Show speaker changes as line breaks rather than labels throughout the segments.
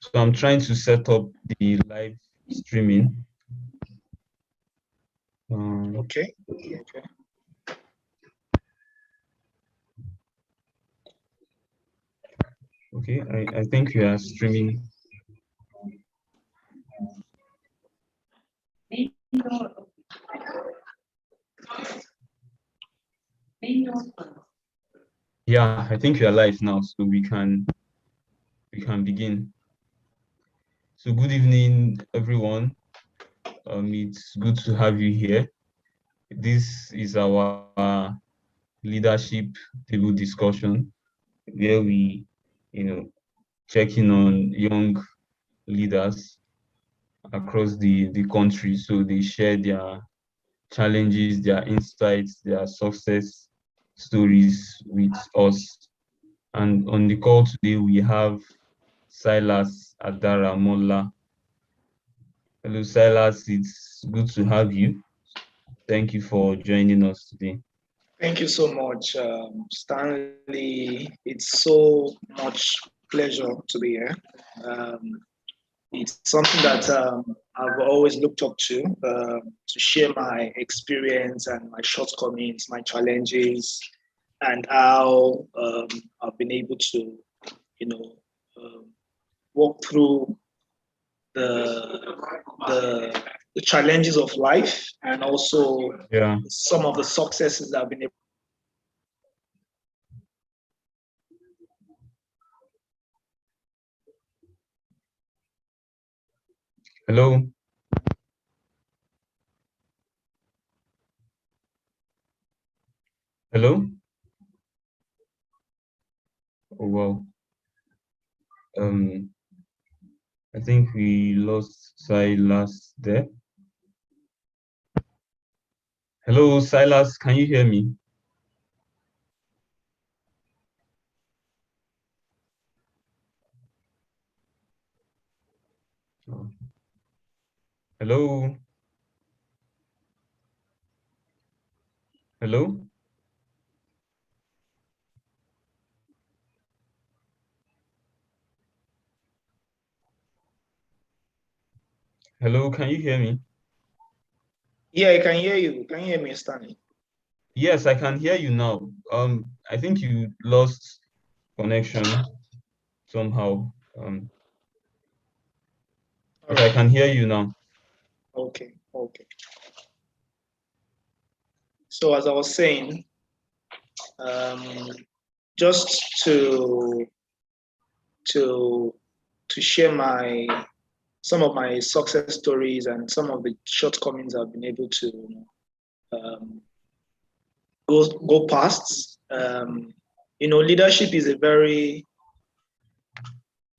So I'm trying to set up the live streaming.
Okay.
Okay, I think we are streaming. Yeah, I think we are live now, so we can begin. So good evening, everyone. It's good to have you here. This is our leadership table discussion where we, check in on young leaders across the country. So they share their challenges, their insights, their success stories with us. And on the call today, we have Silas Adaramola. Hello, Silas. It's good to have you. Thank you for joining us today.
Thank you so much, Stanley. It's so much pleasure to be here. It's something that I've always looked up to share my experience and my shortcomings, my challenges, and how I've been able to, walk through the challenges of life and also some of the successes that I've been able.
Hello. Hello. Oh, wow. I think we lost Silas there. Hello, Silas. Can you hear me? Hello. Hello. Hello, can you hear me?
Yeah, I can hear you. Can you hear me, Stanley?
Yes, I can hear you now. I think you lost connection somehow. But I can hear you now.
Okay. So as I was saying, just to share some of my success stories and some of the shortcomings I've been able to go past. Leadership is a very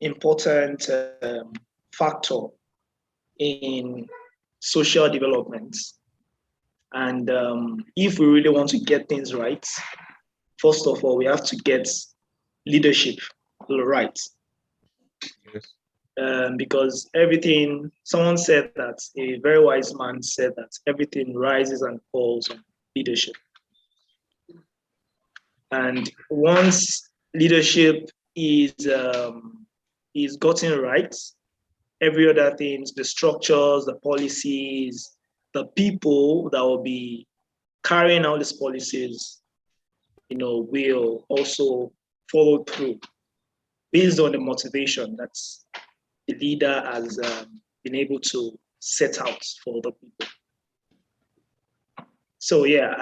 important factor in social development. And if we really want to get things right, first of all, we have to get leadership right.
Yes.
Because someone said that, a very wise man said that everything rises and falls on leadership. And once leadership is gotten right, every other things, the structures, the policies, the people that will be carrying out these policies, will also follow through based on the motivation that the leader has been able to set out for the people. So yeah,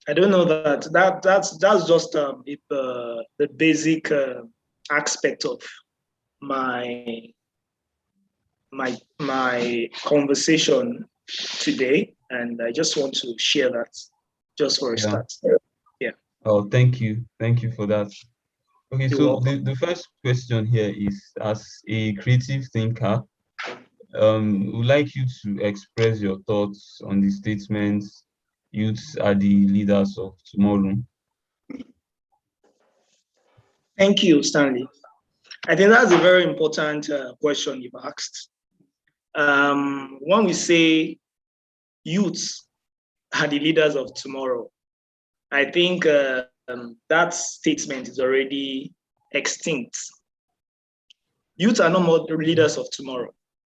I don't know that's just the basic aspect of my conversation today, and I just want to share that just for a start. Yeah.
Oh, thank you for that. Okay, so the first question here is, as a creative thinker, would like you to express your thoughts on the statements, youths are the leaders of tomorrow.
Thank you, Stanley. I think that's a very important question you've asked. When we say youths are the leaders of tomorrow, I think that statement is already extinct. Youth are no more the leaders of tomorrow.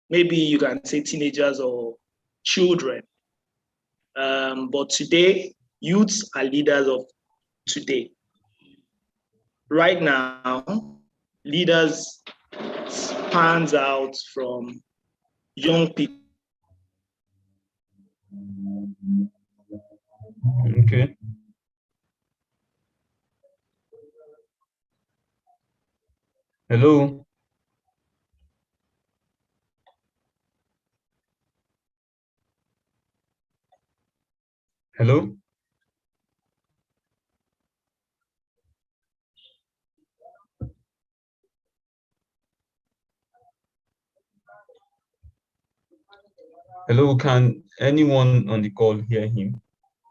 Maybe you can say teenagers or children. But today, youths are leaders of today. Right now, leaders spans out from young people.
Okay. Hello. Hello. Hello. Can anyone on the call hear him?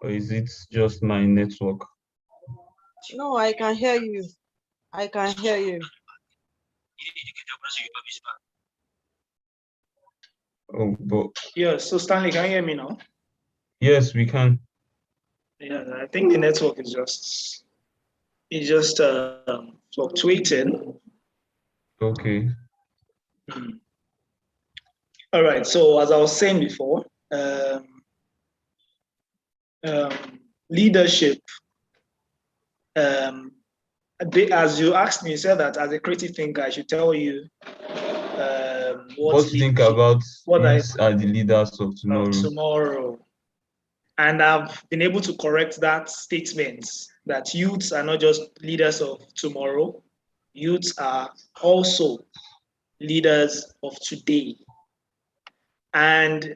Or is it just my network?
No, I can hear you. I can hear you.
Oh, but
Yeah, so Stanley, can you hear me now?
yes, we can.
Yeah, I think the network is just fluctuating.
Okay.
All right. So as I was saying before, um, leadership. As you asked me, you said that as a creative thinker, I should tell you
What
what
do you think
leadership,
about
what I
youths are the leaders of
of
tomorrow?
tomorrow. And I've been able to correct that statement that youths are not just leaders of tomorrow, youths are also leaders of today. And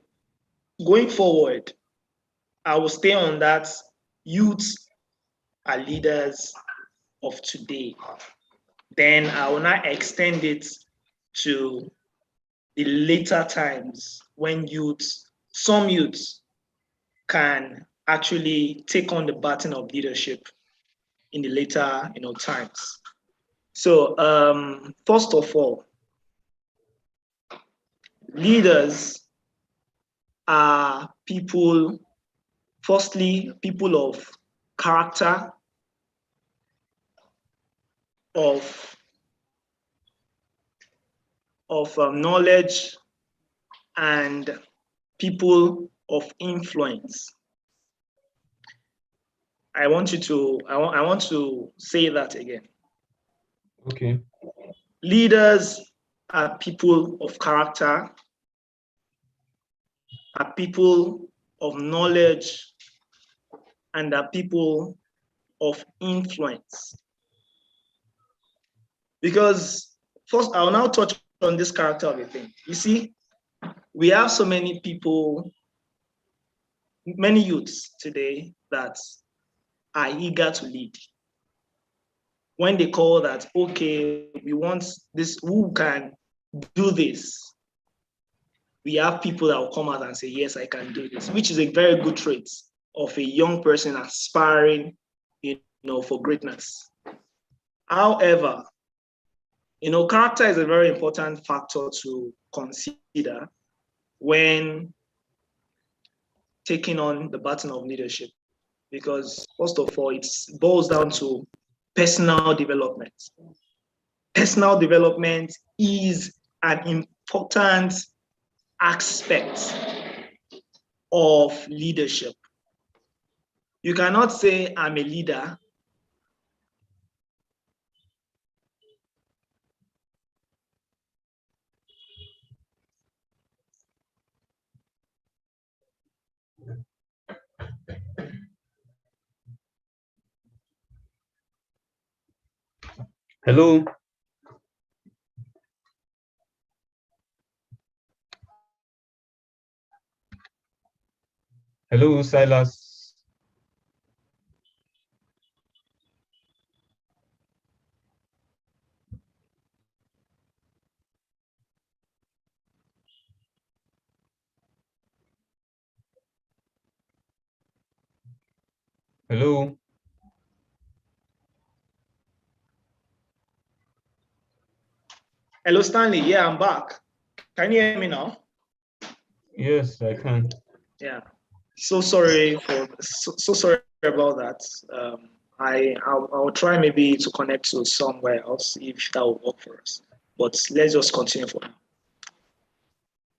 going forward, I will stay on that youths are leaders of today. Then I will now extend it to the later times when some youths can actually take on the baton of leadership in the later, times. So first of all, leaders are people, firstly, people of character, of knowledge, and people of influence. I want to say that again.
Okay.
Leaders are people of character, are people of knowledge, and are people of influence. Because first, I'll now touch on this character of a thing. You see, we have so many people, many youths today that are eager to lead. When they call that, okay, we want this, who can do this? We have people that will come out and say, yes, I can do this, which is a very good trait of a young person aspiring, for greatness. However, character is a very important factor to consider when taking on the baton of leadership. Because first of all, it boils down to personal development. Personal development is an important aspect of leadership. You cannot say, I'm a leader.
Hello. Hello, Silas. Hello.
Hello, Stanley. Yeah, I'm back. Can you hear me now?
Yes, I can.
Yeah. So sorry sorry about that. I'll try maybe to connect to somewhere else if that will work for us. But let's just continue for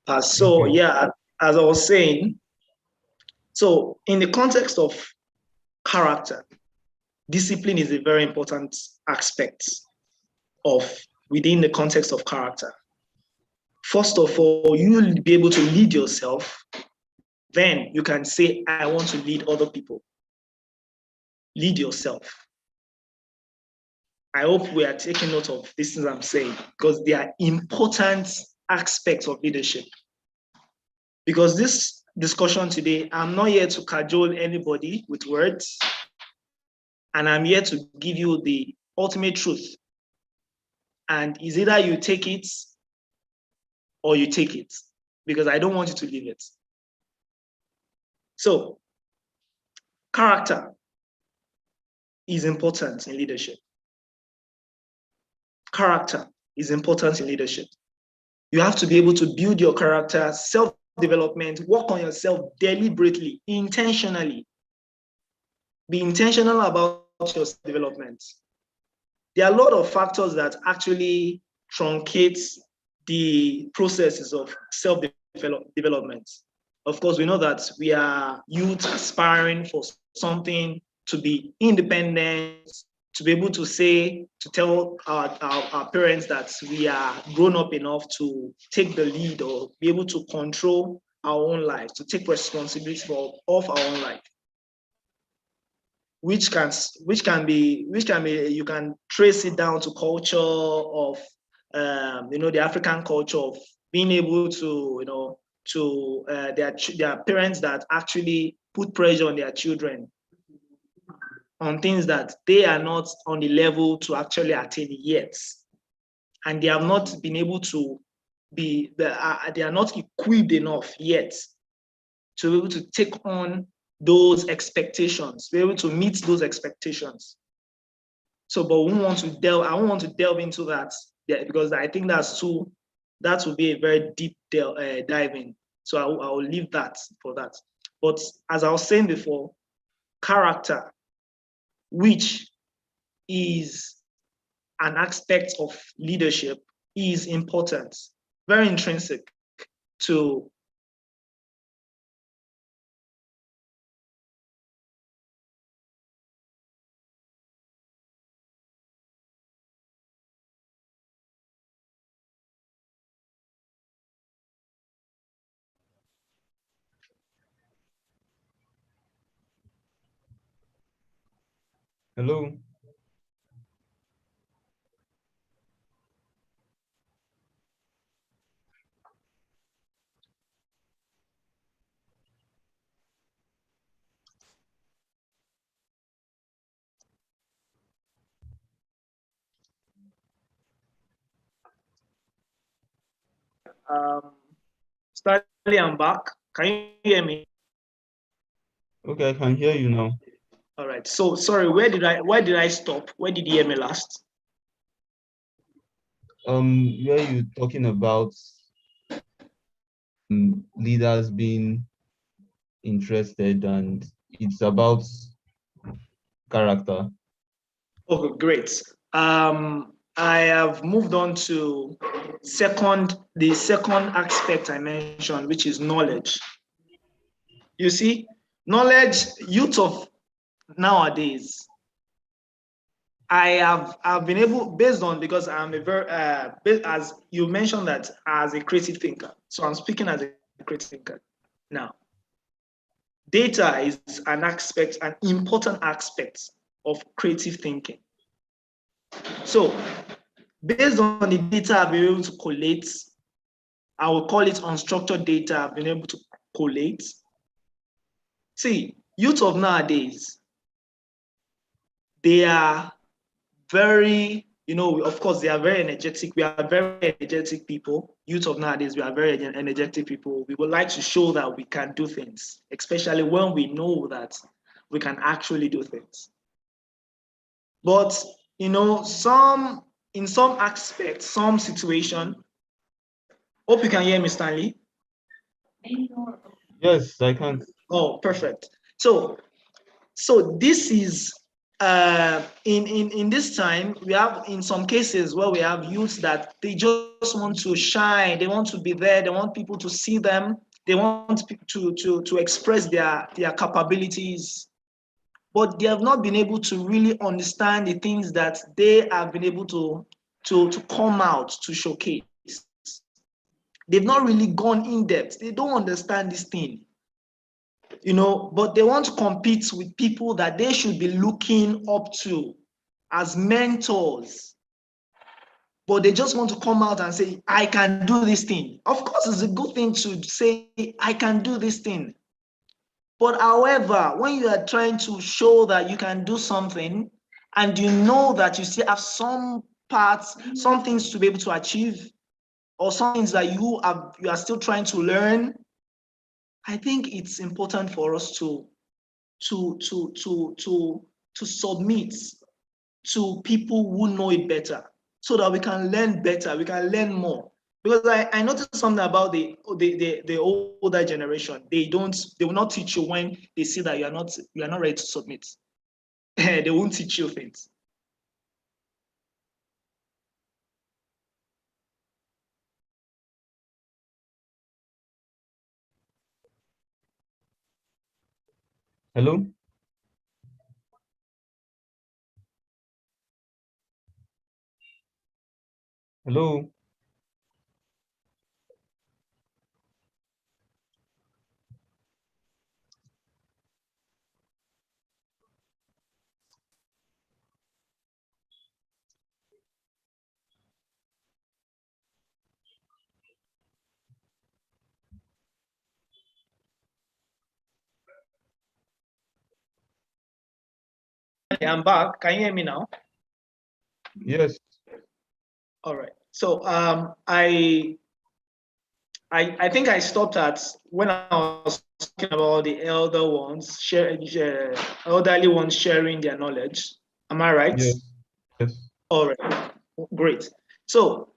now. So
Okay.
yeah, as I was saying, so in the context of character, discipline is a very important aspect of within the context of character. First of all, you will be able to lead yourself. Then you can say, I want to lead other people. Lead yourself. I hope we are taking note of these things I'm saying because they are important aspects of leadership. Because this discussion today, I'm not here to cajole anybody with words, and I'm here to give you the ultimate truth. And it's either you take it or you take it, because I don't want you to leave it. So, character is important in leadership. Character is important in leadership. You have to be able to build your character, self-development, work on yourself deliberately, intentionally. Be intentional about your self-development. There are a lot of factors that actually truncate the processes of self-development. Of course, we know that we are youth aspiring for something, to be independent, to be able to say, to tell our parents that we are grown up enough to take the lead or be able to control our own life, to take responsibility of our own life. Which can be you can trace it down to culture of the African culture of being able to their parents that actually put pressure on their children on things that they are not on the level to actually attain yet, and they have not been able to they are not equipped enough yet to be able to take on those expectations, be able to meet those expectations. So, but I won't want to delve into that because I think that will be a very deep diving. So I will leave that for that. But as I was saying before, character, which is an aspect of leadership, is important, very intrinsic to.
Hello.
Um, Stanley, I'm back. Can you hear me?
Okay, I can hear you now.
All right. So sorry, where did I stop? Where did you hear me last?
Where you talking about leaders being interested, and it's about character.
Okay, great. I have moved on to the second aspect I mentioned, which is knowledge. You see, knowledge, youth of nowadays, I've been able, based on, because I'm a very as you mentioned that as a creative thinker, so I'm speaking as a creative thinker now. Data is an important aspect of creative thinking. So based on the data I've been able to collate, I will call it unstructured data I've been able to collate. See, youth of nowadays, they are very, of course, they are very energetic. We are very energetic people. Youth of nowadays, we are very energetic people. We would like to show that we can do things, especially when we know that we can actually do things. But, in some aspects, some situation, hope you can hear me, Stanley.
Yes, I can.
Oh, perfect. So this is in this time we have in some cases where we have youths that they just want to shine, they want to be there, they want people to see them, they want to express their capabilities, but they have not been able to really understand the things that they have been able to come out to showcase. They've not really gone in depth. They don't understand this thing, but they want to compete with people that they should be looking up to as mentors. But they just want to come out and say, I can do this thing. Of course, it's a good thing to say, I can do this thing. But however, when you are trying to show that you can do something and you know that you still have some parts, some things to be able to achieve, or some things that you are still trying to learn, I think it's important for us to submit to people who know it better, so that we can learn better, we can learn more. Because I noticed something about the older generation. They will not teach you when they see that you are not ready to submit. They won't teach you things.
Hello? Hello?
I'm back. Can you hear me now?
Yes.
All right. So I think I stopped at when I was talking about the elderly ones sharing their knowledge. Am I right?
Yes. Yes.
All right, great. So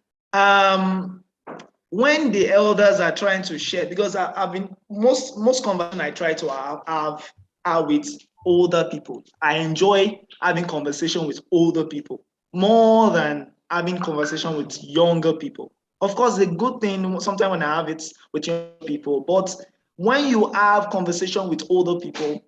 when the elders are trying to share, because I've been most conversation I try to have are with older people. I enjoy having conversation with older people more than having conversation with younger people. Of course, the good thing sometimes when I have it with young people, but when you have conversation with older people,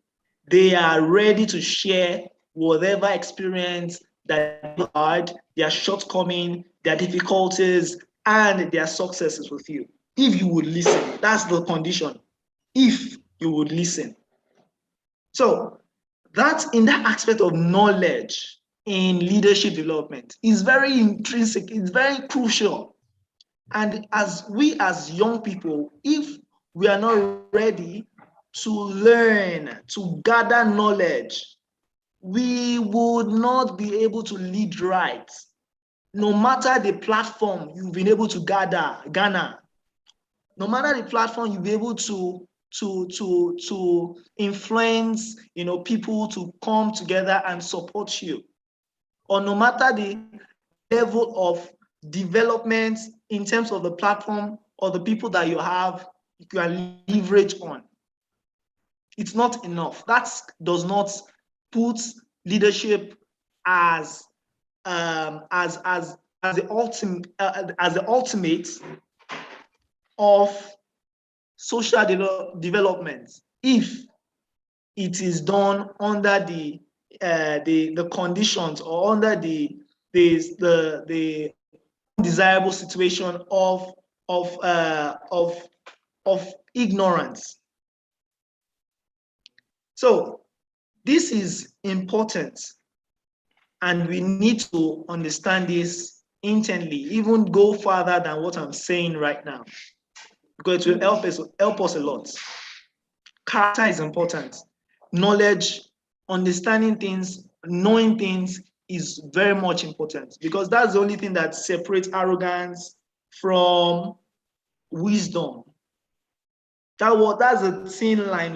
they are ready to share whatever experience that they had, their shortcomings, their difficulties, and their successes with you. If you would listen, that's the condition. If you would listen. So that in that aspect of knowledge in leadership development is very intrinsic, it's very crucial. And as young people, if we are not ready to learn, to gather knowledge, we would not be able to lead right. No matter the platform you've been able to garner, no matter the platform you'll be able to influence, people to come together and support you, or no matter the level of development in terms of the platform or the people that you can leverage on, it's not enough. That does not put leadership as the ultimate of social development, if it is done under the conditions, or under the undesirable situation of ignorance. So this is important, and we need to understand this intently, even go further than what I'm saying right now, because it will help us a lot. Character is important. Knowledge, understanding things, knowing things is very much important, because that's the only thing that separates arrogance from wisdom. That's a thin line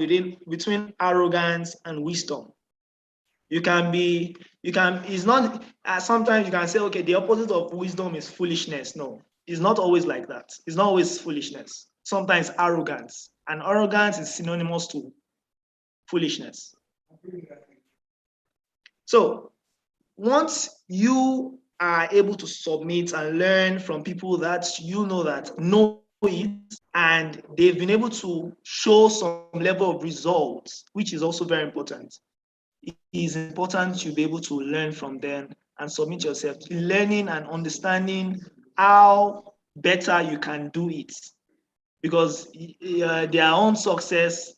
between arrogance and wisdom. It's not, sometimes you can say, okay, the opposite of wisdom is foolishness. No, it's not always like that. It's not always foolishness. sometimes arrogance, and arrogance is synonymous to foolishness. So once you are able to submit and learn from people that you know that know it, and they've been able to show some level of results, which is also very important. It is important to be able to learn from them and submit yourself, learning and understanding how better you can do it, because their own success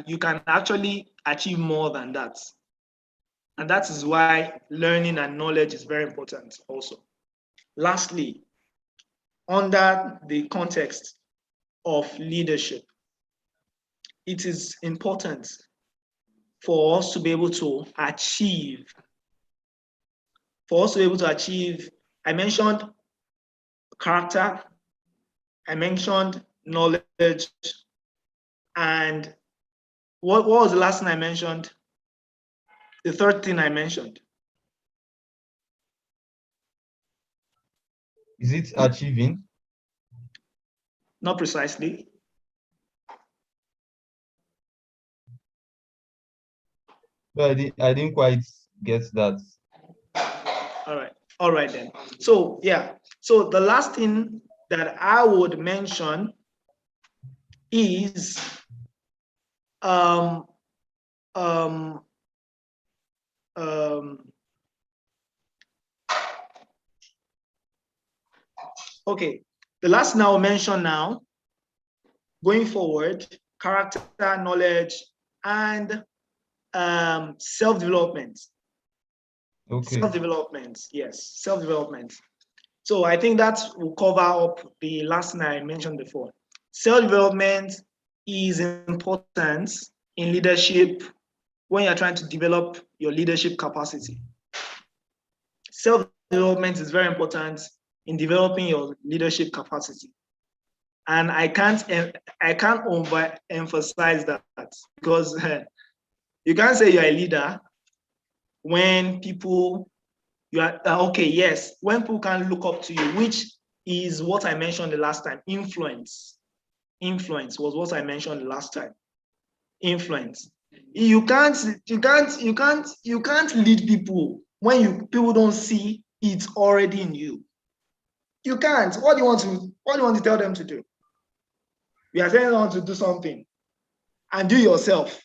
you can actually achieve more than that. And that is why learning and knowledge is very important also. Lastly, under the context of leadership, it is important for us to be able to achieve. I mentioned character, I mentioned knowledge, and what was the last thing I mentioned? The third thing I mentioned.
Is it achieving?
Not precisely.
But I didn't quite get that.
All right then. So yeah, so the last thing that I would mention is um, um, um, okay, the last thing I'll mention now, going forward, character, knowledge, and self-development.
Okay.
Self-development, yes, self-development. So I think that will cover up the last thing I mentioned before. Self-development is important in leadership when you're trying to develop your leadership capacity. Self-development is very important in developing your leadership capacity. And I can't overemphasize that, because you can't say you're a leader when people, you are okay, yes, when people can look up to you, which is what I mentioned the last time. Influence was what I mentioned the last time. Influence. You can't lead people when people don't see it already in you. You can't. What do you want to tell them to do? You are telling them to do something, and do yourself,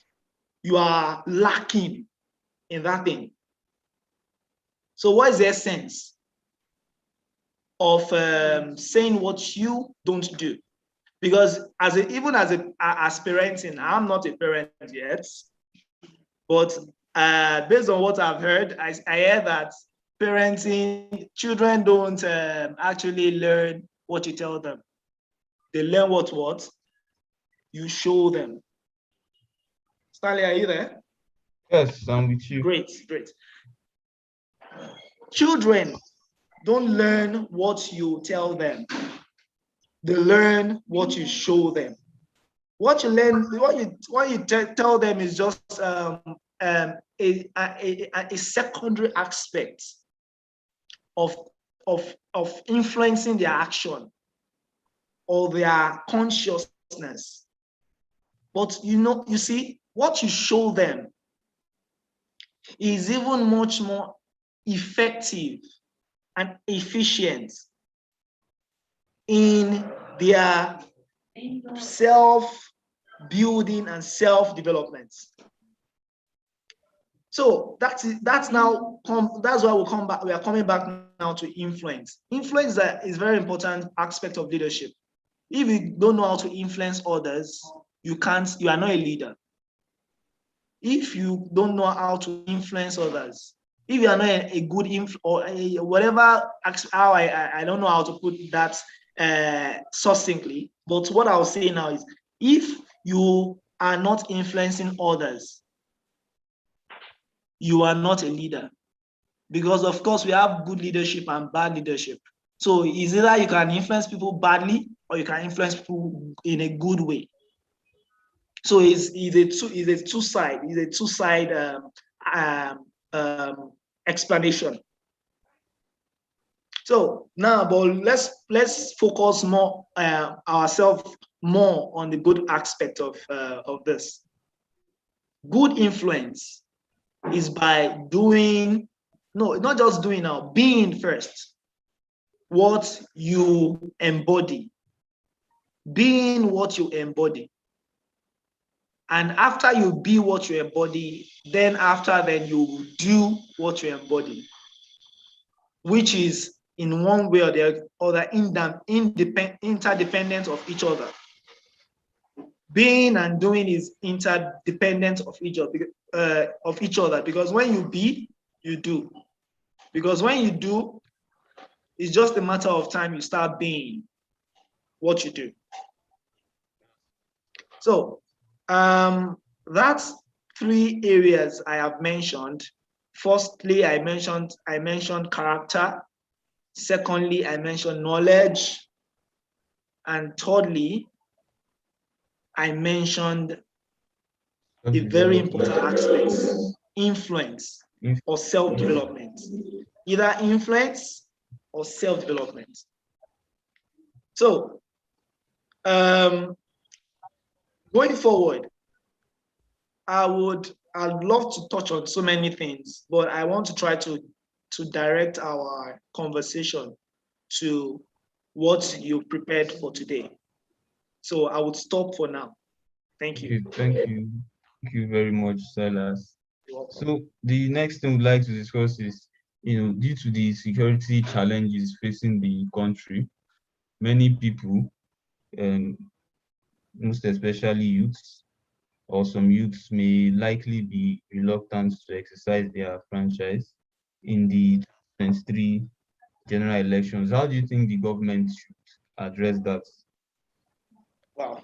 you are lacking in that thing. So what is the essence of saying what you don't do? Because even as parenting, I'm not a parent yet, but based on what I've heard, I hear that parenting, children don't actually learn what you tell them. They learn what you show them. Stanley, are you there?
Yes, I'm with you.
Great. Children don't learn what you tell them. They learn what you show them. What you learn, what you tell them is just a secondary aspect of influencing their action or their consciousness. But you see, what you show them is even much more effective and efficient in their self-building and self-development. So that's now that's why we are coming back now to influence. Influence is a very important aspect of leadership. If you don't know how to influence others, you are not a leader. If you don't know how to influence others, if you are not a good or whatever, how I don't know how to put that succinctly, but what I'll say now is, if you are not influencing others, you are not a leader. Because of course we have good leadership and bad leadership. So it's either you can influence people badly or you can influence people in a good way. So it's a two-side explanation. So now, but let's focus more ourselves more on the good aspect of this. Good influence is by doing, no, not just doing now, being first what you embody. Being what you embody. And after you be what you embody, then you do what you embody, which is in one way or the other interdependent of each other. Being and doing is interdependent of each other, because when you be, you do. Because when you do, it's just a matter of time you start being what you do. So that's three areas I have mentioned. Firstly, I mentioned character. Secondly, I mentioned knowledge. And thirdly, I mentioned the very important aspects: influence or self-development. Either influence or self-development. So going forward, I'd love to touch on so many things, but I want to try to direct our conversation to what you prepared for today. So I would stop for now. Thank you.
Thank you very much, Silas. So the next thing we'd like to discuss is, due to the security challenges facing the country, many people, and most especially youths, or some youths may likely be reluctant to exercise their franchise in the 2023 general elections. How do you think the government should address that?
Wow.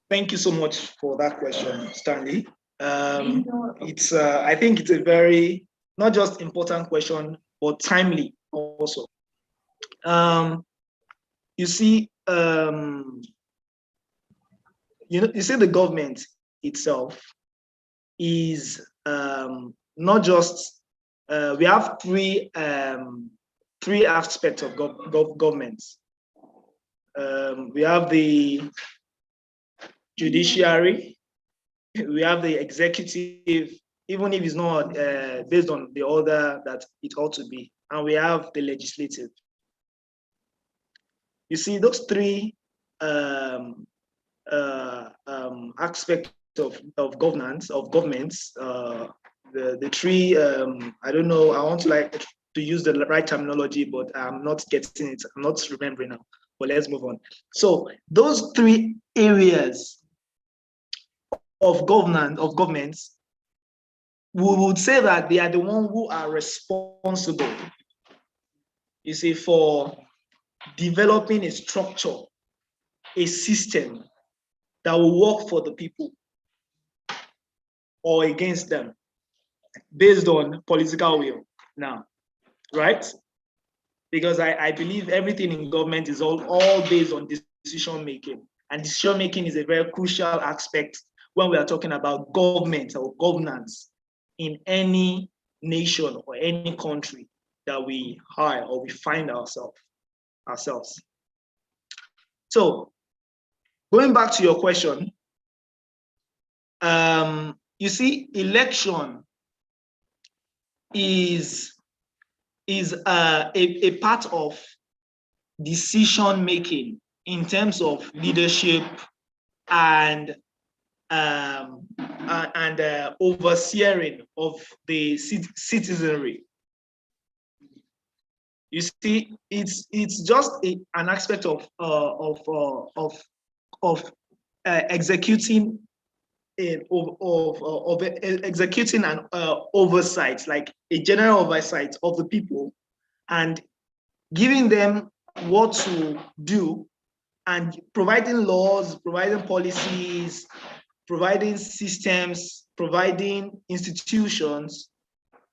Thank you so much for that question, Stanley. I think it's a very, not just important question, but timely also. You see, you see the government itself is not just, we have three aspects of government. We have the judiciary, we have the executive, even if it's not based on the order that it ought to be, and we have the legislative. You see, those three aspects of governance, of governments, the three, I don't know, I want to use the right terminology, but I'm not getting it, I'm not remembering now, but let's move on. So those three areas of governments, we would say that they are the ones who are responsible, you see, for developing a structure, a system that will work for the people or against them based on political will now, right? Because I believe everything in government is all based on decision making, and decision making is a very crucial aspect when we are talking about government or governance in any nation or any country that we hire or we find ourselves. So going back to your question, you see, election is a part of decision making in terms of leadership and overseeing of the citizenry. You see, it's just an aspect of executing executing an oversight, like a general oversight of the people, and giving them what to do, and providing laws, providing policies, providing systems, providing institutions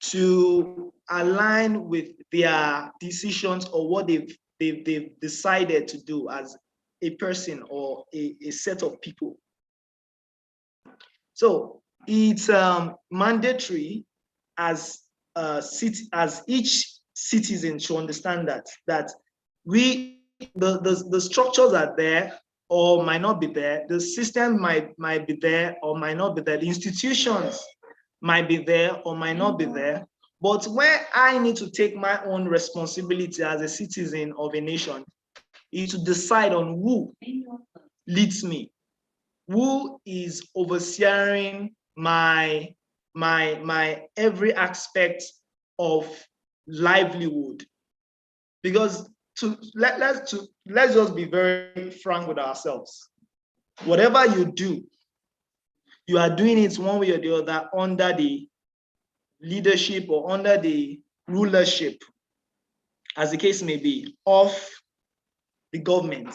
to align with their decisions or what they've decided to do as a person or a set of people. So it's mandatory as each citizen should understand that the structures are there or might not be there. The system might be there or might not be there. The institutions might be there or might not be there. But when I need to take my own responsibility as a citizen of a nation, is to decide on who leads me, who is overseeing my every aspect of livelihood. Because let's just be very frank with ourselves. Whatever you do, you are doing it one way or the other under the leadership or under the rulership, as the case may be, of the government.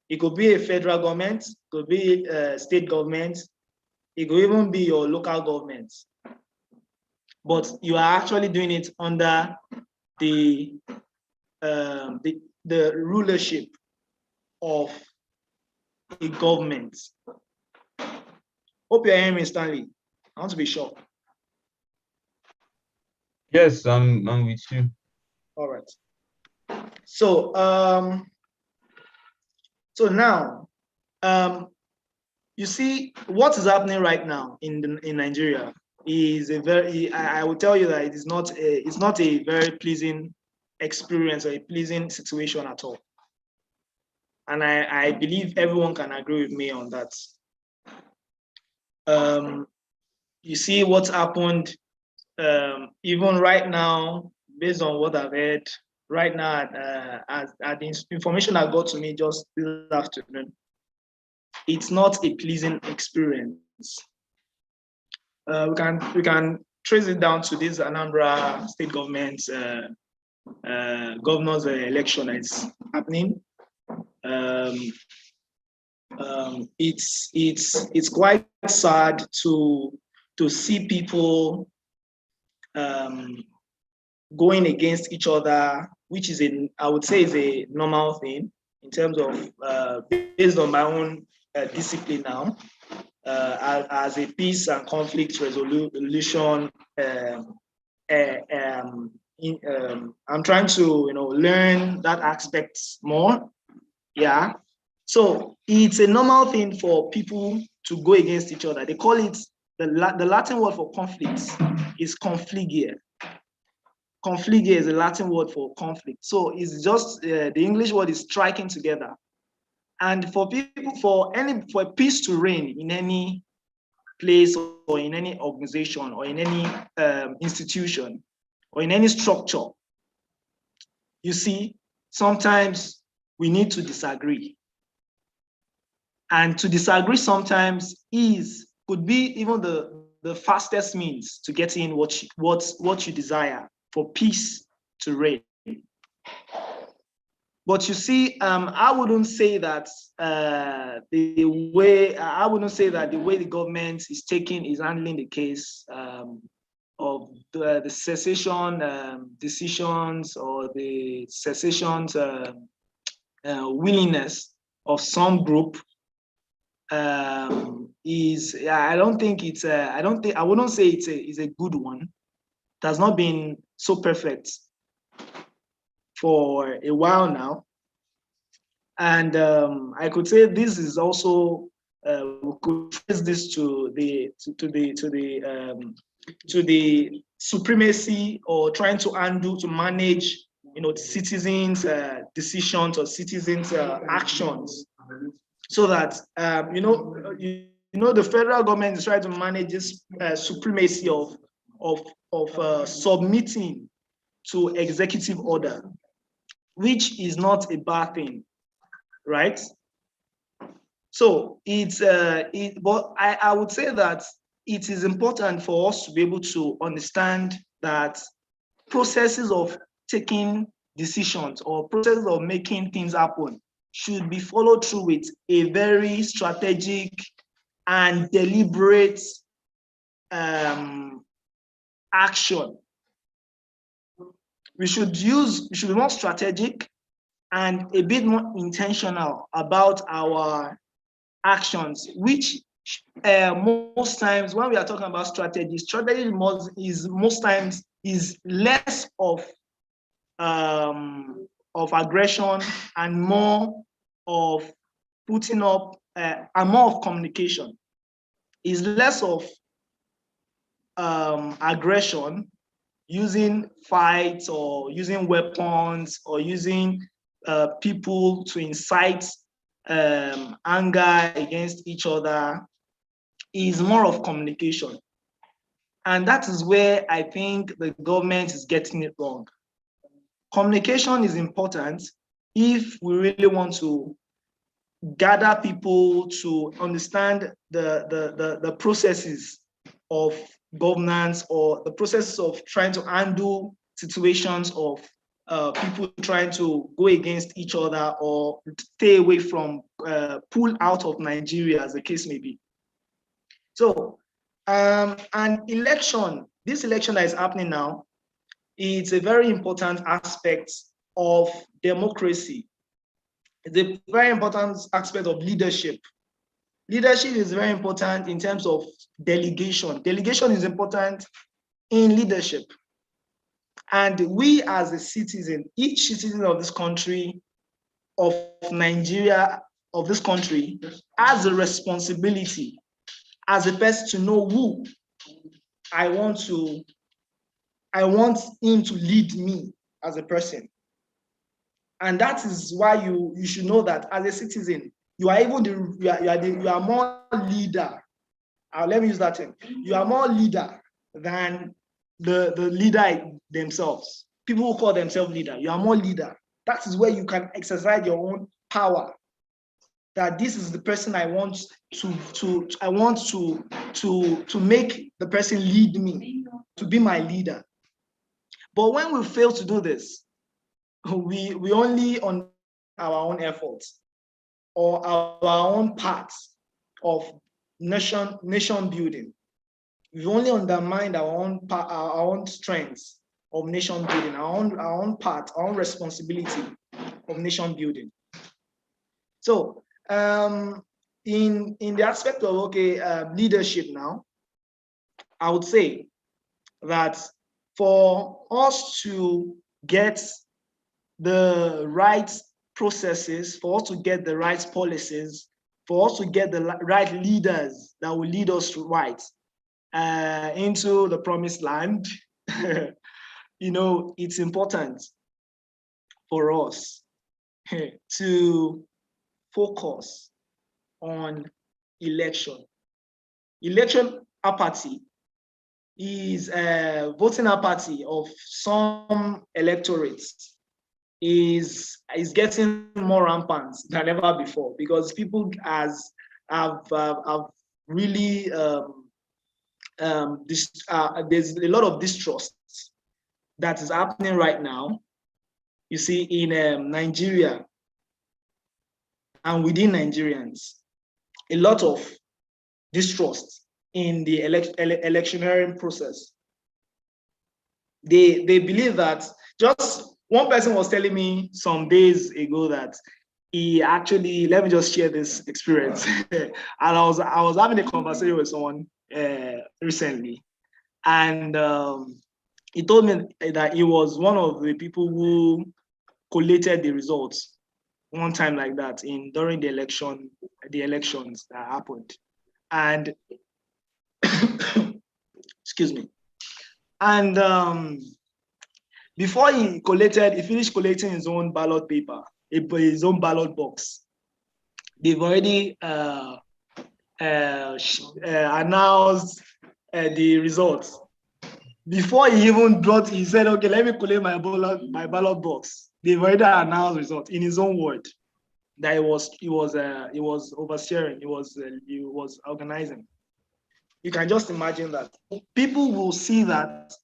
It could be a federal government, it could be a state government, it could even be your local government. But you are actually doing it under the rulership of a government. Hope you're hearing me, Stanley. I want to be sure.
Yes, I'm with you.
All right. So now, you see what is happening right now in Nigeria is a very, I will tell you that it's not a very pleasing experience or a pleasing situation at all. And I believe everyone can agree with me on that. You see what's happened even right now, based on what I've heard right now, at the information that got to me just this afternoon, it's not a pleasing experience. We can trace it down to this Anambra state government governor's election that is happening. It's quite sad to see people going against each other, which is I would say is a normal thing in terms of based on my own discipline now, as a peace and conflict resolution. I'm trying to learn that aspect more. Yeah. So it's a normal thing for people to go against each other. They call it the Latin word for conflict is confligere. Confligere is a Latin word for conflict. So it's just the English word is striking together. And for people, for peace to reign in any place or in any organization or in any institution or in any structure, you see, sometimes we need to disagree. And to disagree sometimes could be even the fastest means to get in what you desire for peace to reign. But you see, I wouldn't say that the way the government is handling the case of the cessation decisions or the cessation willingness of some group I wouldn't say it's a good one. It has not been so perfect for a while now, and I could say this is also we could trace this to the supremacy or trying to manage citizens' decisions or citizens' actions, so that the federal government is trying to manage this supremacy of submitting to executive order, which is not a bad thing, right? So but I would say that it is important for us to be able to understand that processes of taking decisions or processes of making things happen should be followed through with a very strategic and deliberate action. We should be more strategic and a bit more intentional about our actions, which most times when we are talking about strategy most times is less of aggression and more of putting up and more of communication. Is less of aggression, using fights or using weapons or using people to incite anger against each other. Is more of communication. And that is where I think the government is getting it wrong. Communication is important if we really want to gather people to understand the processes of governance, or the process of trying to handle situations of people trying to go against each other or stay away from, pull out of Nigeria, as the case may be. So, an election, this election that is happening now, it's a very important aspect of democracy. It's a very important aspect of leadership. Leadership is very important in terms of delegation. Delegation is important in leadership. And we as a citizen, each citizen of this country, of Nigeria, of this country, has a responsibility as a person to know who I want him to lead me as a person. And that is why you should know that as a citizen, you are even you are more leader. Let me use that term. You are more leader than the leader themselves. People who call themselves leader, you are more leader. That is where you can exercise your own power. That this is the person I want to make the person lead me, to be my leader. But when we fail to do this, we only on our own efforts or our own parts of nation building. We only undermine our own strengths of nation building, our own part, our own responsibility of nation building. So in the aspect of leadership now, I would say that for us to get the right processes, for us to get the right policies, for us to get the right leaders that will lead us right into the promised land, it's important for us to focus on election. Election apathy is voting apathy of some electorates is getting more rampant than ever before, because people have really there's a lot of distrust that is happening right now. You see, in Nigeria and within Nigerians, a lot of distrust in the electioneering process. They believe that, just one person was telling me some days ago that he actually, let me just share this experience. And I was having a conversation with someone recently, and he told me that he was one of the people who collated the results one time like that during the elections that happened. And excuse me. And before he finished collating his own ballot paper, his own ballot box, they've already announced the results. Before he even he said, okay, let me collect my ballot box. They've already announced results in his own word that he was overseeing, he was organizing. You can just imagine that. People will see that,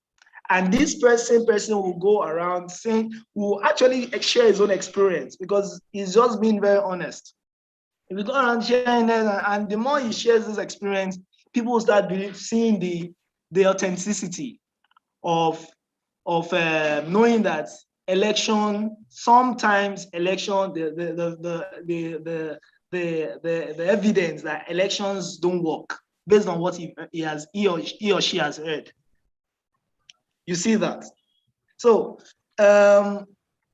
and this person will go around saying, will actually share his own experience, because he's just being very honest. If you go around sharing it, and the more he shares this experience, people will start seeing the authenticity of knowing that sometimes the evidence that elections don't work based on what he or she has heard. You see that. So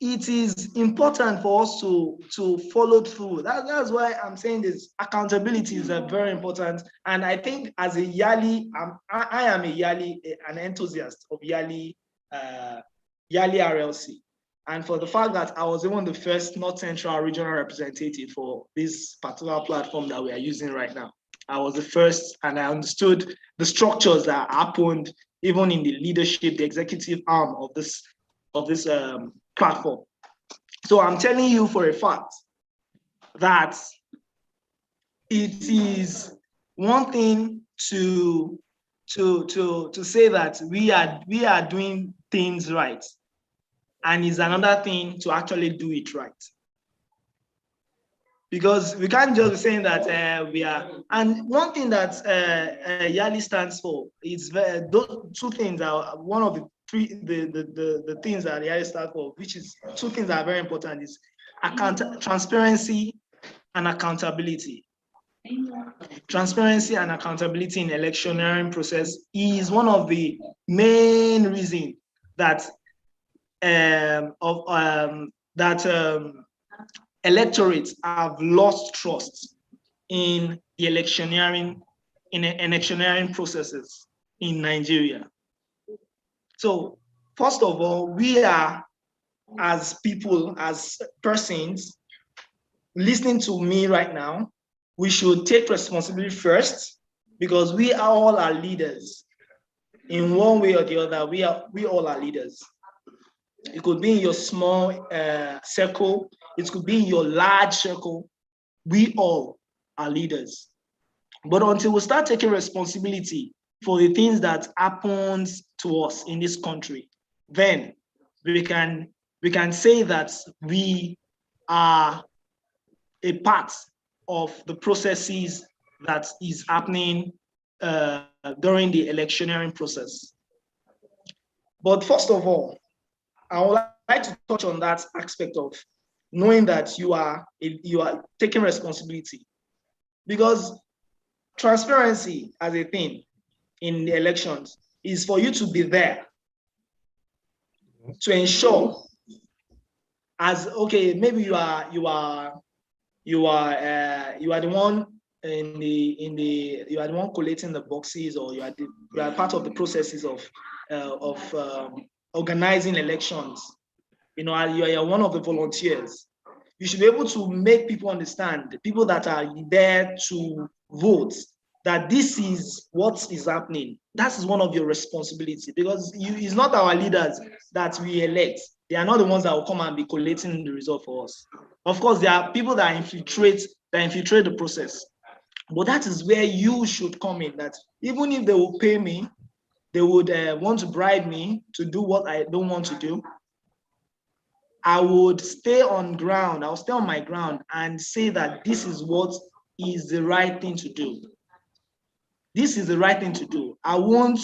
it is important for us to follow through. That's why I'm saying this. Accountability is very important. And I think as a Yali, I am a Yali, an enthusiast of Yali, Yali RLC. And for the fact that I was even the first North Central regional representative for this particular platform that we are using right now. I was the first, and I understood the structures that happened even in the leadership, the executive arm of this platform. So I'm telling you for a fact that it is one thing to say that we are doing things right, and it's another thing to actually do it right. Because we can't just be saying that we are. And one thing that Yali stands for is those two things are one of the the things that Yali stands for, which is two things that are very important, is transparency and accountability. Transparency and accountability in electioneering process is one of the main reasons that electorates have lost trust in the electioneering processes in Nigeria. So first of all, we are, as people, as persons listening to me right now, we should take responsibility first, because we all are leaders in one way or the other. We all are leaders. It could be in your small circle. It could be in your large circle. We all are leaders. But until we start taking responsibility for the things that happens to us in this country, then we can say that we are a part of the processes that is happening during the electioneering process. But first of all, I would like to touch on that aspect of knowing that you are taking responsibility, because transparency as a thing in the elections is for you to be there to ensure, as okay, maybe you are the one you are the one collating the boxes, or you are part of the processes of organizing elections. You know, you are one of the volunteers. You should be able to make people understand, the people that are there to vote, that this is what is happening. That is one of your responsibility, because it's not our leaders that we elect. They are not the ones that will come and be collating the result for us. Of course, there are people that infiltrate the process. But that is where you should come in, that even if they will pay me, they would want to bribe me to do what I don't want to do, I would stay on ground. I'll stay on my ground and say that this is what is the right thing to do. This is the right thing to do. I won't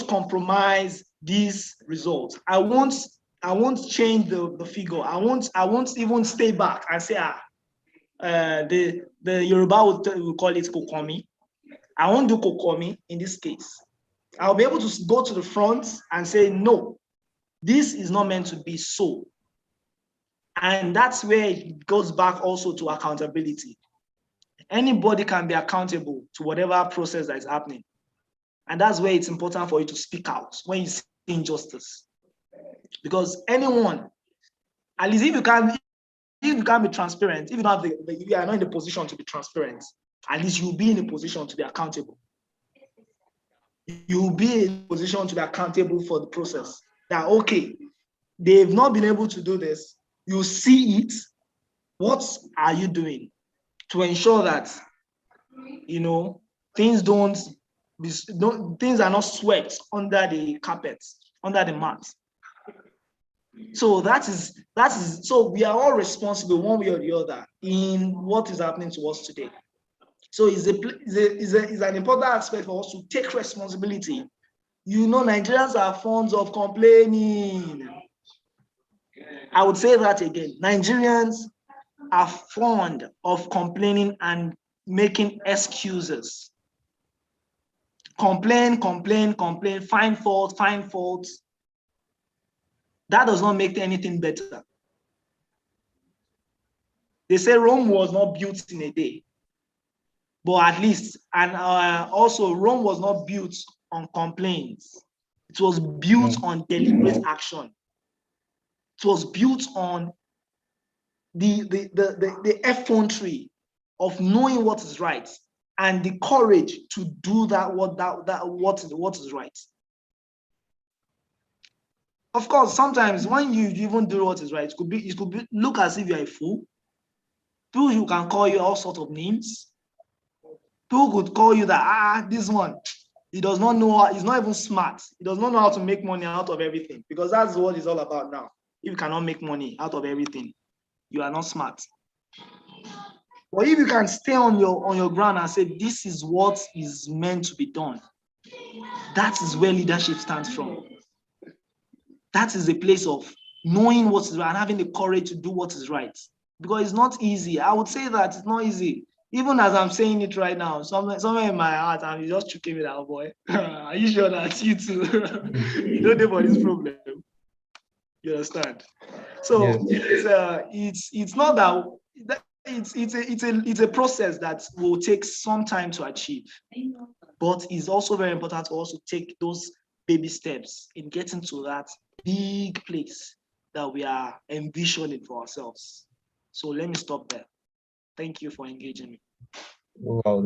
compromise these results. I won't change the figure. I won't even stay back and say, the Yoruba will call it kokomi. I won't do kokomi in this case. I'll be able to go to the front and say, no, this is not meant to be so. And that's where it goes back also to accountability. Anybody can be accountable to whatever process that is happening. And that's where it's important for you to speak out when you see injustice. Because anyone, at least if you can be transparent, if you are not in the position to be transparent, at least you'll be in a position to be accountable. You'll be in a position to be accountable for the process. That, okay, they've not been able to do this. You see it. What are you doing to ensure that, you know, things are not swept under the carpet, under the mat? So that is so we are all responsible one way or the other in what is happening to us today. So it's an important aspect for us to take responsibility. You know, Nigerians are fond of complaining. I would say that again. Nigerians are fond of complaining and making excuses. Complain, find fault. That does not make anything better. They say Rome was not built in a day, but at least, and also Rome was not built on complaints. It was built on deliberate action. It was built on the effrontery of knowing what is right and the courage to do what is right. Of course, sometimes when you even do what is right, it could be look as if you're a fool. People who can call you all sorts of names. People could call you that, this one, he does not know, he's not even smart. He does not know how to make money out of everything, because that's what it's all about now. If you cannot make money out of everything, you are not smart. But if you can stay on your ground and say, this is what is meant to be done, that is where leadership stands from. That is a place of knowing what is right and having the courage to do what is right. Because it's not easy. I would say that it's not easy. Even as I'm saying it right now, somewhere in my heart, I'm just choking me that, boy. Are you sure that you too? You don't know about this problem. You understand? So yes. It's not that it's a process that will take some time to achieve, but it's also very important to also take those baby steps in getting to that big place that we are envisioning for ourselves. So let me stop there. Thank you for engaging me.
Wow,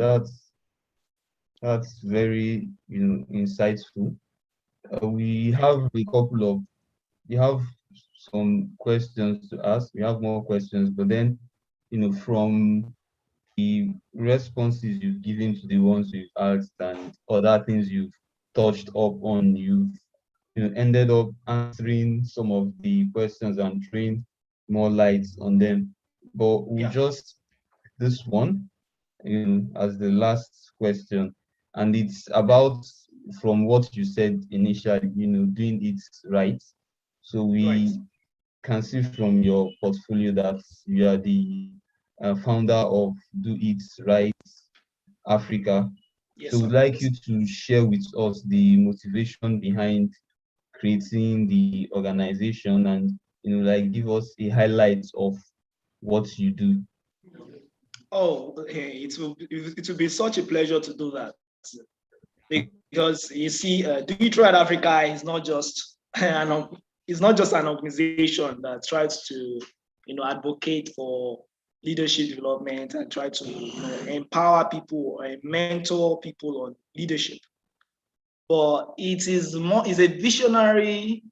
that's very insightful. We have some questions to ask. We have more questions, but then from the responses you've given to the ones you've asked and other things you've touched up on, you've ended up answering some of the questions and throwing more light on them. But we'll just this one as the last question, and it's about from what you said initially, doing it right. So we can see from your portfolio that you are the founder of Do It Right Africa.
Yes,
So we'd like you to share with us the motivation behind creating the organization and like give us a highlight of what you do.
Oh, okay. It will be such a pleasure to do that, because you see, Do It Right Africa is not just an organization that tries to advocate for leadership development and try to empower people and mentor people on leadership, but is a visionary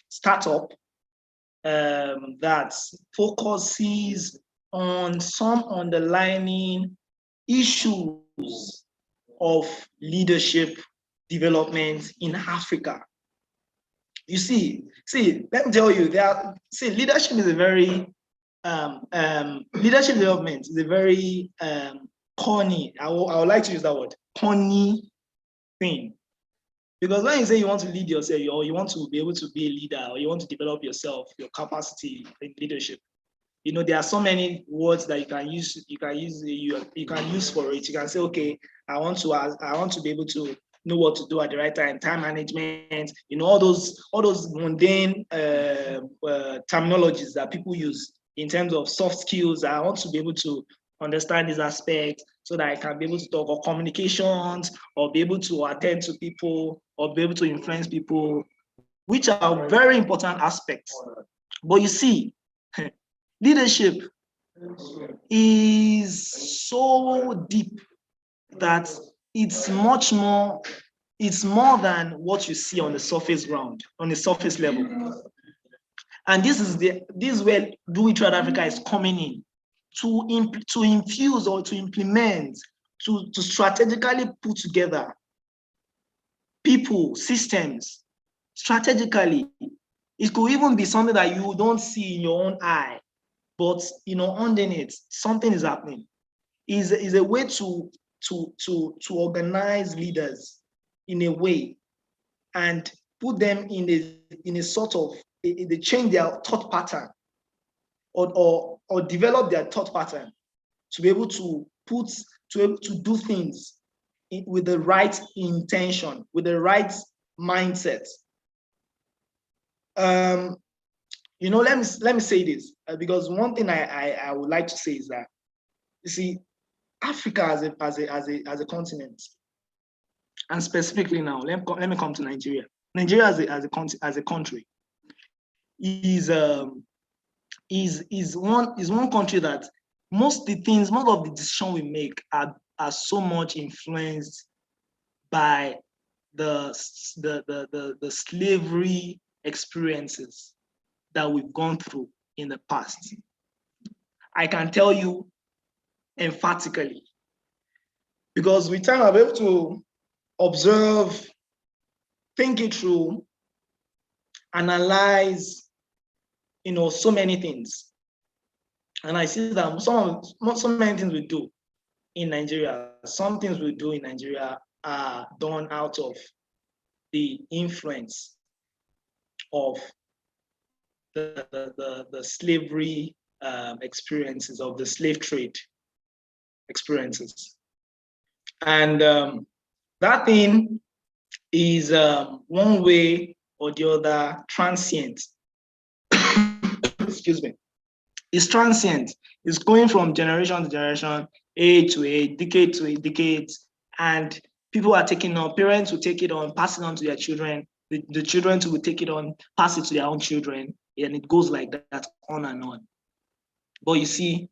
startup that focuses on some underlying issues of leadership development in Africa. You see, let me tell you, leadership is a very leadership development is a very corny. I would like to use that word, corny thing. Because when you say you want to lead yourself, or you want to be able to be a leader, or you want to develop yourself, your capacity in leadership, there are so many words that you can use. You can use for it. You can say, okay, I want to be able to know what to do at the right time management. All those mundane terminologies that people use in terms of soft skills. I want to be able to understand these aspects so that I can be able to talk, or communications, or be able to attend to people, or be able to influence people, which are very important aspects. But you see, leadership is so deep that it's more than what you see on the surface ground, on the surface level. And this is where Do It Right Africa is coming in to infuse or to implement, to strategically put together people, systems, strategically. It could even be something that you don't see in your own eye, but underneath something is happening. Is a way to organize leaders in a way and put them in a sort of, they change their thought pattern, or develop their thought pattern to be able to do things with the right intention, with the right mindset. Let me say this, because one thing I would like to say is that, you see, Africa as a continent, and specifically now, let me come to Nigeria. Nigeria as a country is one country that most of the decisions we make are so much influenced by the slavery experiences that we've gone through in the past. I can tell you emphatically, because with time I'm able to observe, think it through, analyze, so many things. And I see that so many things we do in Nigeria, some things we do in Nigeria are done out of the influence of the slavery experiences, of the slave trade experiences. And that thing is one way or the other transient. Excuse me. It's transient. It's going from generation to generation, age to age, decade to decade, and people are taking on, parents will take it on, pass it on to their children, the children will take it on, pass it to their own children, and it goes like that, on and on. But you see,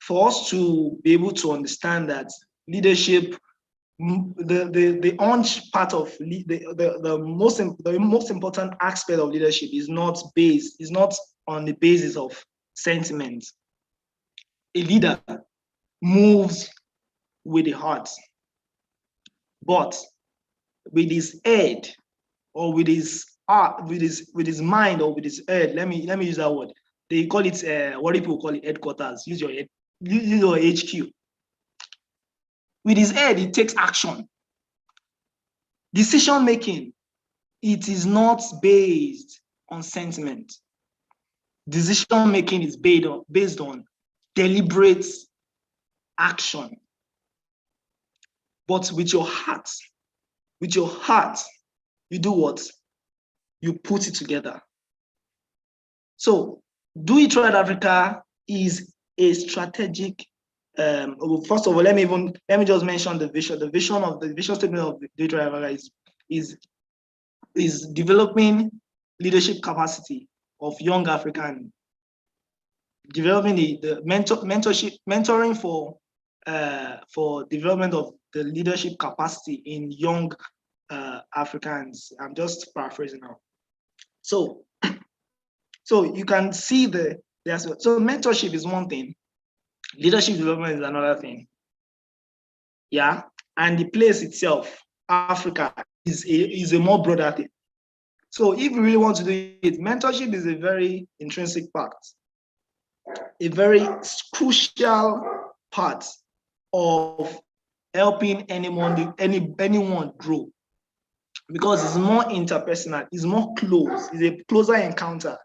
for us to be able to understand that leadership, the orange part of the most important aspect of leadership is not on the basis of sentiment. A leader moves with the heart, but with his head, or with his heart, with his mind, or with his head. Let me use that word. They call it what people call it headquarters. Use your HQ. With his head, he takes action. Decision making, it is not based on sentiment. Decision making is based on deliberate action. But with your heart, you do what? You put it together. So, Do It Right Africa is a strategic. First of all, let me just mention the vision. The vision statement of Do It Right Africa is developing leadership capacity of young African, developing the mentoring for development of the leadership capacity in young Africans. I'm just paraphrasing now. So you can see so mentorship is one thing, leadership development is another thing. Yeah, and the place itself, Africa, is a more broader thing. So if you really want to do it, mentorship is a very intrinsic part, a very crucial part of helping anyone grow, because it's more interpersonal, it's more close, it's a closer encounter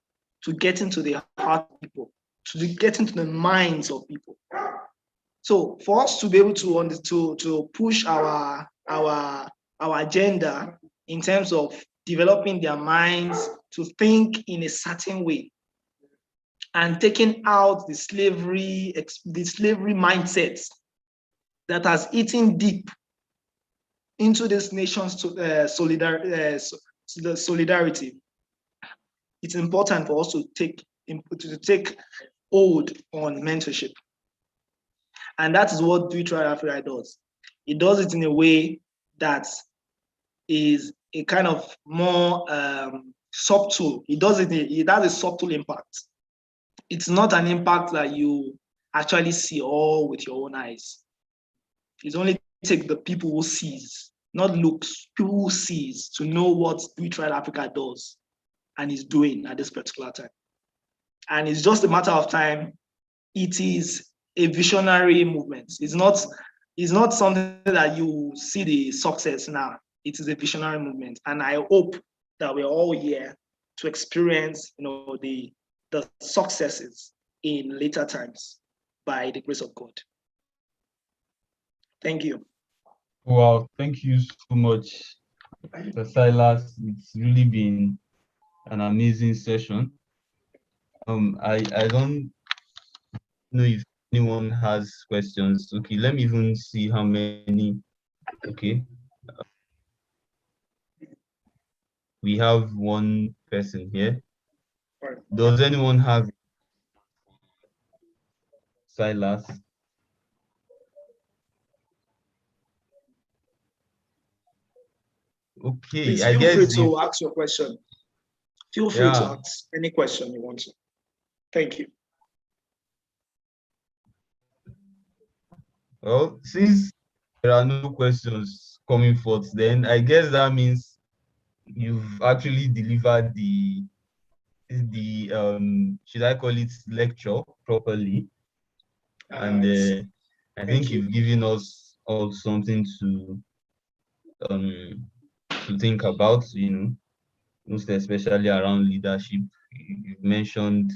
to get into the heart of people, to get into the minds of people. So for us to be able to push our agenda in terms of developing their minds to think in a certain way, and taking out the slavery mindsets that has eaten deep into this nation's solidarity, it's important for us to take hold on mentorship. And that is what Do It Right Africa does. It does it in a way that is a kind of more subtle. It has a subtle impact. It's not an impact that you actually see all with your own eyes. It's only take the people who sees, not looks, people who sees, to know what Do It Right Africa does and is doing at this particular time. And it's just a matter of time. It is a visionary movement. It's not something that you see the success now. It is a visionary movement. And I hope that we're all here to experience, the successes in later times by the grace of God. Thank you.
Wow, thank you so much, So Silas, it's really been an amazing session. I don't know if anyone has questions. Okay, let me even see how many. Okay, we have one person here. Does anyone have Silas? Okay,
Please
I
feel free
guess if
to ask your question. Feel free to
yeah.
ask any question you want to. Thank you.
Well, since there are no questions coming forth, then I guess that means you've actually delivered the should I call it lecture properly? And I
Thank
think
you.
you've given us all something um to think about, most especially around leadership. You've mentioned,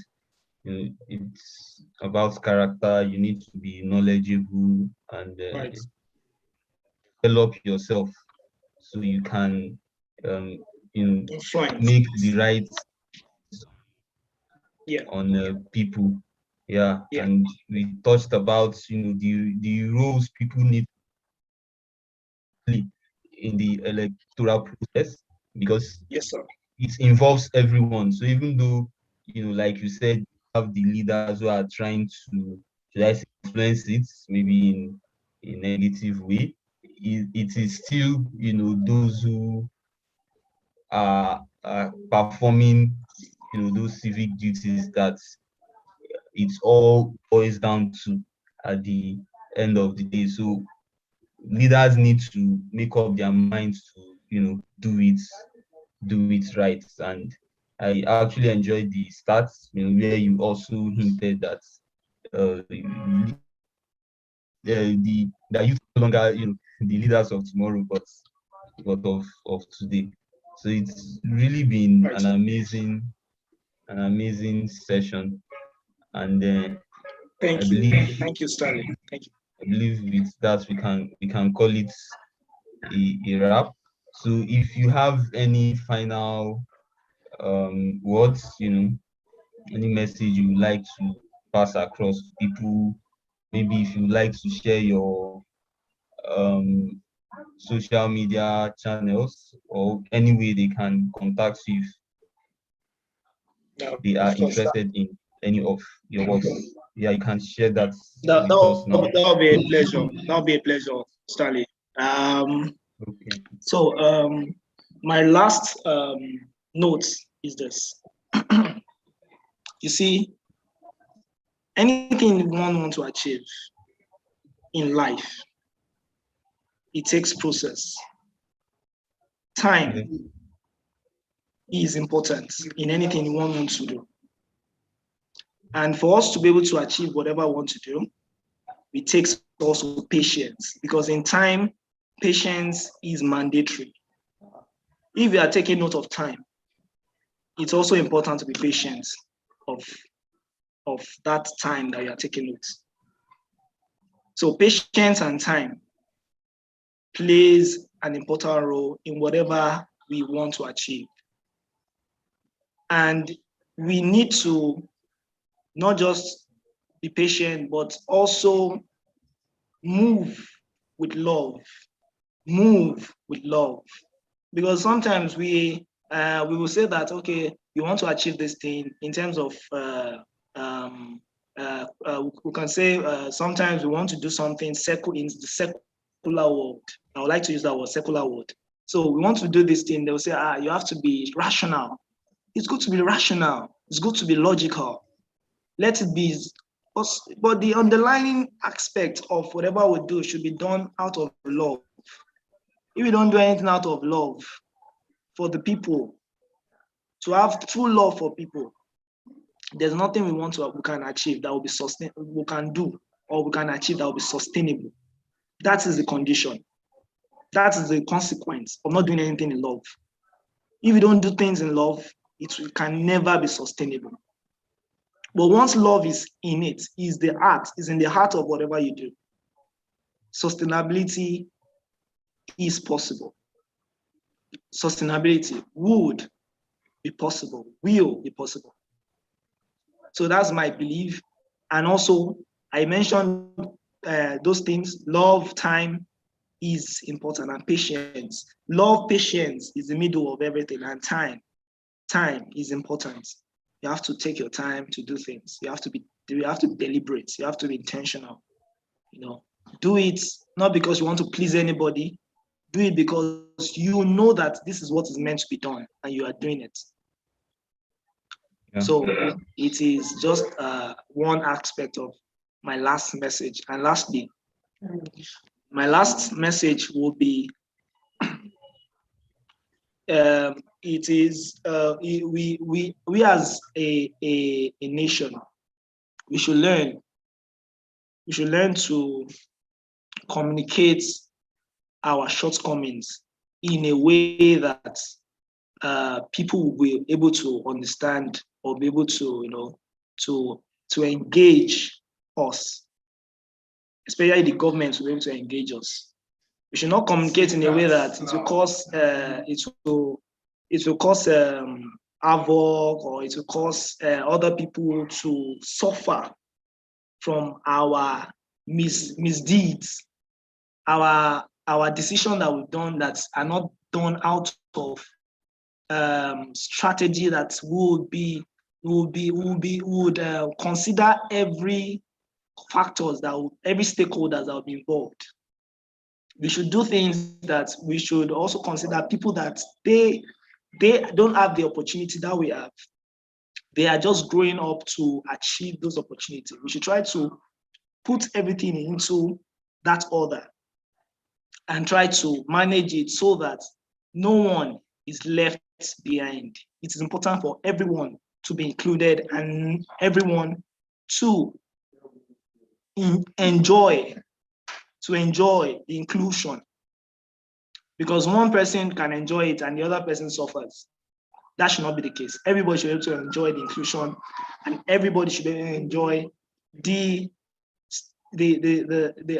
it's about character. You need to be knowledgeable and
Right.
develop yourself so you can um,
Influence.
make the right
Yeah.
on people. Yeah,
Yeah.
and we touched about the roles people need to play in the electoral process because
Yes, sir.
it involves everyone. So even though like you said, you have the leaders who are trying to, should I say, influence it, maybe in a negative way, it is still those who are performing those civic duties that it all boils down to at the end of the day. So leaders need to make up their minds to do it right. And I actually enjoyed the stats, where you also hinted that the youth no longer the leaders of tomorrow, but of today. So it's really been
Right.
an amazing session, and I
Thank you.
believe
Thank you, Stanley. Thank you.
I believe with that we can call it a wrap. So if you have any final words, any message you would like to pass across to people, maybe if you would like to share your um, social media channels or any way they can contact you if
No,
they are
of course,
interested in any of your works. Yeah, you can share that
that
with us now.
that'll be a pleasure. That'll be a pleasure, Stanley.
Okay.
So my last note is this. You see, anything one wants to achieve in life, it takes process.
Yeah.
Time is important in anything one wants to do. And for us to be able to achieve whatever we want to do, it takes also patience because in time, patience is mandatory. If you are taking note of time, it's also important to be patient of, of that time that you are taking note. So patience and time plays an important role in whatever we want to achieve. And we need to not just be patient, but also move with love. Move with love. Because sometimes we will say that, okay, you want to achieve this thing in terms of we can say sometimes we want to do something in the secular world. I would like to use that word, secular word. So we want to do this thing. They will say, you have to be rational. It's good to be rational. It's good to be logical. Let it be. But the underlying aspect of whatever we do should be done out of love. If we don't do anything out of love for the people, to have true love for people, there's nothing we can achieve that will be sustainable, we can do, or we can achieve that will be sustainable. That is the condition. That is the consequence of not doing anything in love. If you don't do things in love, it can never be sustainable. But once love is in it, is in the heart of whatever you do, sustainability is possible. sustainability would be possible, will be possible. So that's my belief. And also, I mentioned those things. Love, time is important, and patience. Love, patience is the middle of everything, and time is important. You have to take your time to do things. You have to be deliberate. You have to be intentional. Do it not because you want to please anybody. Do it because you know that this is what is meant to be done, and you are doing it.
Yeah.
So it is just one aspect of my last message. And lastly, my last message will be it is we as a nation, we should learn to communicate our shortcomings in a way that people will be able to understand or be able to to engage us, especially the government will be able to engage us. We should not communicate in a way that it will cause havoc, or it will cause other people to suffer from our misdeeds, our decisions that we've done that are not done out of strategy that would consider every factors every stakeholders that will be involved. We should do things that we should also consider people that they don't have the opportunity that we have. They are just growing up to achieve those opportunities. We should try to put everything into that order and try to manage it so that no one is left behind. It is important for everyone to be included and everyone to enjoy the inclusion, because one person can enjoy it and the other person suffers. That should not be the case. Everybody should be able to enjoy the inclusion, and everybody should be able to enjoy the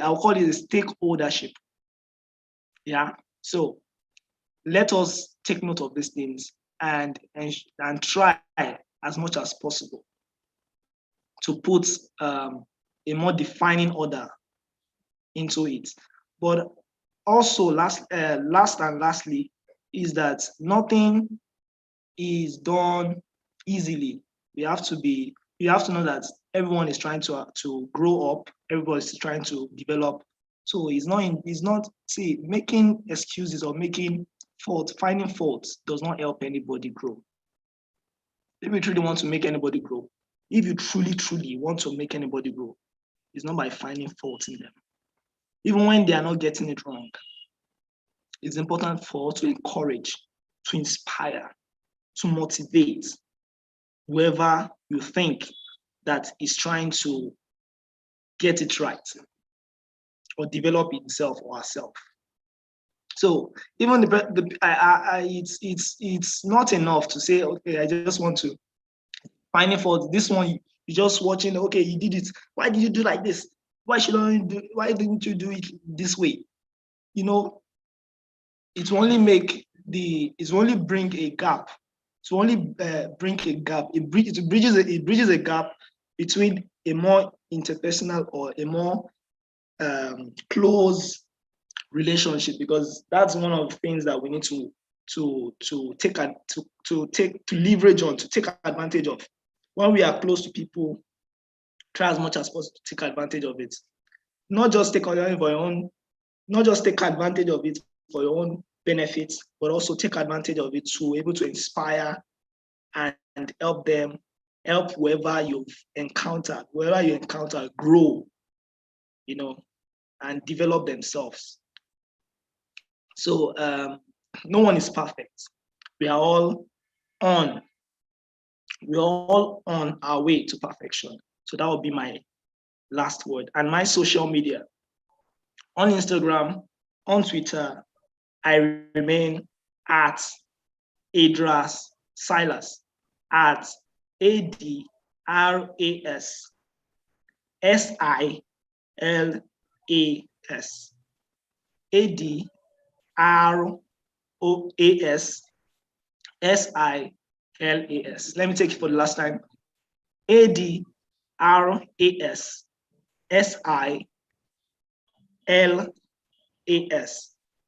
I'll call it the stakeholdership. Yeah. So let us take note of these things and try as much as possible to put a more defining order into it. But also, last and lastly, is that nothing is done easily. You have to know that everyone is trying to grow up. Everybody is trying to develop. So it's not making excuses or finding faults does not help anybody grow. If you truly want to make anybody grow, if you truly want to make anybody grow, it's not by finding faults in them. Even when they are not getting it wrong, it's important for us to encourage, to inspire, to motivate whoever you think that is trying to get it right or develop himself or herself. So even it's not enough to say, okay, I just want to find fault. This one you're just watching. Okay, you did it. Why did you do like this? Why didn't you do it this way? It will only bring a gap. To only bring a gap. It bridges a gap between a more interpersonal or a more close relationship, because that's one of the things that we need to leverage on, to take advantage of. When we are close to people, try as much as possible to take advantage of it. Not just take advantage of it for your own benefits, but also take advantage of it to be able to inspire and help whoever you encounter grow, and develop themselves. So no one is perfect. We are all on our way to perfection. So that would be my last word. And my social media, on Instagram, on Twitter, I remain at Adras Silas, at ADRASSILAS, ADRASSILAS. Silas. Let me take it for the last time. Adrassilas.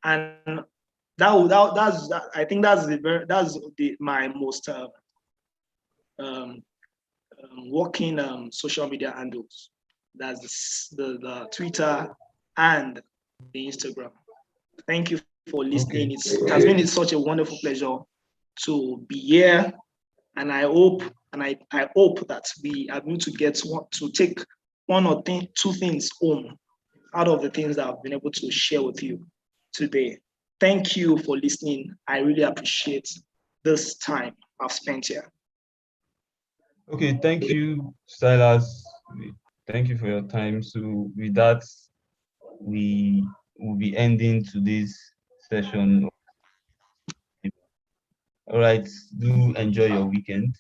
And that's I think that's my most working social media handles. That's the Twitter and the Instagram. Thank you for listening.
Okay.
It has been such a wonderful pleasure to be here, and I hope that we are going to take one or two things home out of the things that I've been able to share with you today. Thank you for listening. I really appreciate this time I've spent here.
Okay, thank you, Silas. Thank you for your time. So with that, we will be ending today's session. All right, do enjoy your weekend.